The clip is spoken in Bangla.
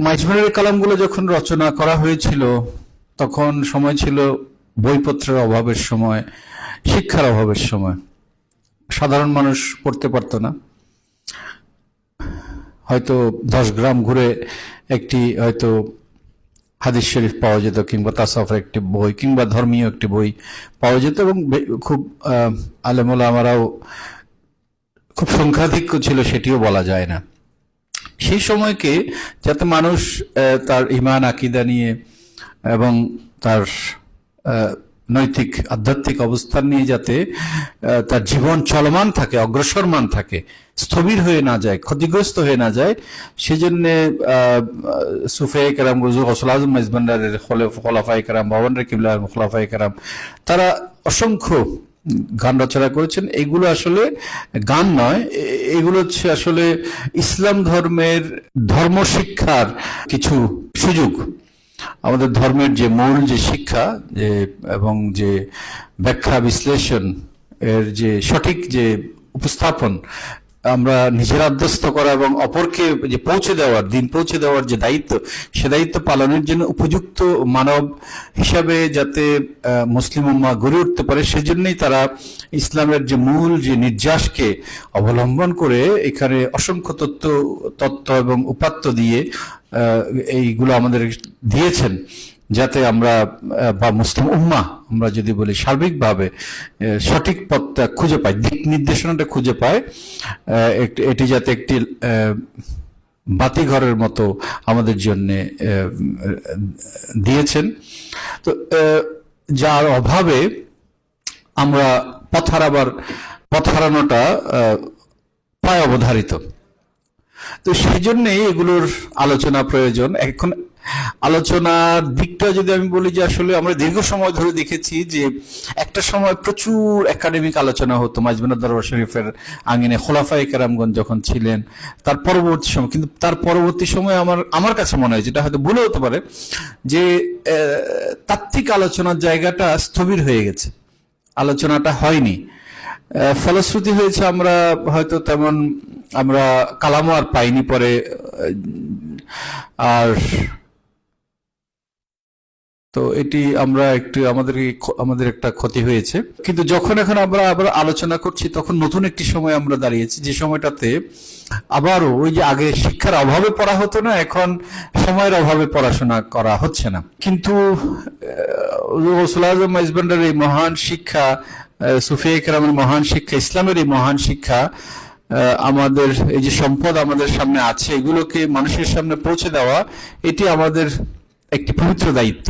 মাইজভান্ডারের কালামগুলো যখন রচনা করা হয়েছিল তখন সময় ছিল বইপত্রের অভাবের সময়, শিক্ষার অভাবের সময়। সাধারণ মানুষ পড়তে পারতো না। হয়তো 10 গ্রাম ঘুরে একটি হয়তো হাদিস শরীফ পাওয়া যেত, কিংবা তাসাউফের একটি বই, কিংবা ধর্মীয় একটি বই পাওয়া যেত, এবং খুব আলেম ওলামারাও খুব সংখ্যাধিক্য ছিল সেটিও বলা যায় না। সেই সময়কে যাতে মানুষ তার ঈমান আকীদা নিয়ে এবং তার নৈতিক আধ্যাত্মিক অবস্থান নিয়ে যাতে তার জীবন চলমান থাকে, অগ্রসরমান থাকে, স্থবির হয়ে না যায়, ক্ষতিগ্রস্ত হয়ে না যায়, সেজন্য সুফিয়ে কেরাম, গৌসুল আজম মাইজভান্ডারের খোলাফায়ে কেরাম, বাবানরে কিবলা খোলাফায়ে কেরাম, তারা অসংখ্য গান রচনা করেছেন। এগুলো আসলে গান নয়, এগুলো হচ্ছে আসলে ইসলাম ধর্মের ধর্ম শিক্ষার কিছু সুযোগ। আমাদের ধর্মের যে মূল যে শিক্ষা এবং যে ব্যাখ্যা বিশ্লেষণ এর যে সঠিক যে উপস্থাপন, আমরা নিজের আত্মস্থ করা এবং অপরকে যে পৌঁছে দেওয়ার, দিন পৌঁছে দেওয়ার যে দায়িত্ব, সে দায়িত্ব পালনের জন্য উপযুক্ত মানব হিসাবে যাতে মুসলিম উম্মাহ গড়ে উঠতে পারে, সেজন্যই তারা ইসলামের যে মূল যে নির্যাসকে অবলম্বন করে এখানে অসংখ্য তত্ত্ব এবং উপাত্ত দিয়ে এইগুলো আমাদের দিয়েছেন, যাতে আমরা বা মুসলিম উম্মাহ আমরা যদি বলি সার্বিকভাবে সঠিক পথটা খুঁজে পাই, দিক নির্দেশনাটা খুঁজে পায়। এটি যাতে একটি বাতিঘরের মতো আমাদের জন্য দিয়েছেন। তো যার অভাবে আমরা পথ হারানোটা প্রায় অবধারিত। তো সেই জন্যই এগুলোর আলোচনা প্রয়োজন। এখন আলোচনার দিকটা যদি আমি বলি, যে আসলে আমরা দীর্ঘ সময় ধরে দেখেছি যে একটা সময় প্রচুর একাডেমিক আলোচনা হতো মাইজভান্ডার দরবার শরীফের আঙিনে খোলাফায়ে কেরামগণ যখন ছিলেন, তার পরবর্তী সময়। কিন্তু তার পরবর্তী সময় আমার কাছে মনে হয়, যেটা হয়তো ভুলে হতে পারে, যে তাত্ত্বিক আলোচনার জায়গাটা স্থবির হয়ে গেছে, আলোচনাটা হয়নি। ফলশ্রুতি হয়েছে আমরা হয়তো তেমন আমরা কালামও আর পাইনি পরে, আর তো এটি আমরা একটু আমাদের একটা ক্ষতি হয়েছে। কিন্তু যখন এখন আমরা আবার আলোচনা করছি, তখন নতুন একটি সময় আমরা দাঁড়িয়েছি, যে সময়টাতে আবারও ওই যে আগে শিক্ষার অভাবে পড়া হতো না, এখন সময়ের অভাবে পড়াশোনা করা হচ্ছে না। কিন্তু গৌসুল আজম মাইজভান্ডারের এই মহান শিক্ষা, সুফিয়ে কেরামের মহান শিক্ষা, ইসলামের এই মহান শিক্ষা, আমাদের এই যে সম্পদ আমাদের সামনে আছে, এগুলোকে মানুষের সামনে পৌঁছে দেওয়া, এটি আমাদের একটি পবিত্র দায়িত্ব।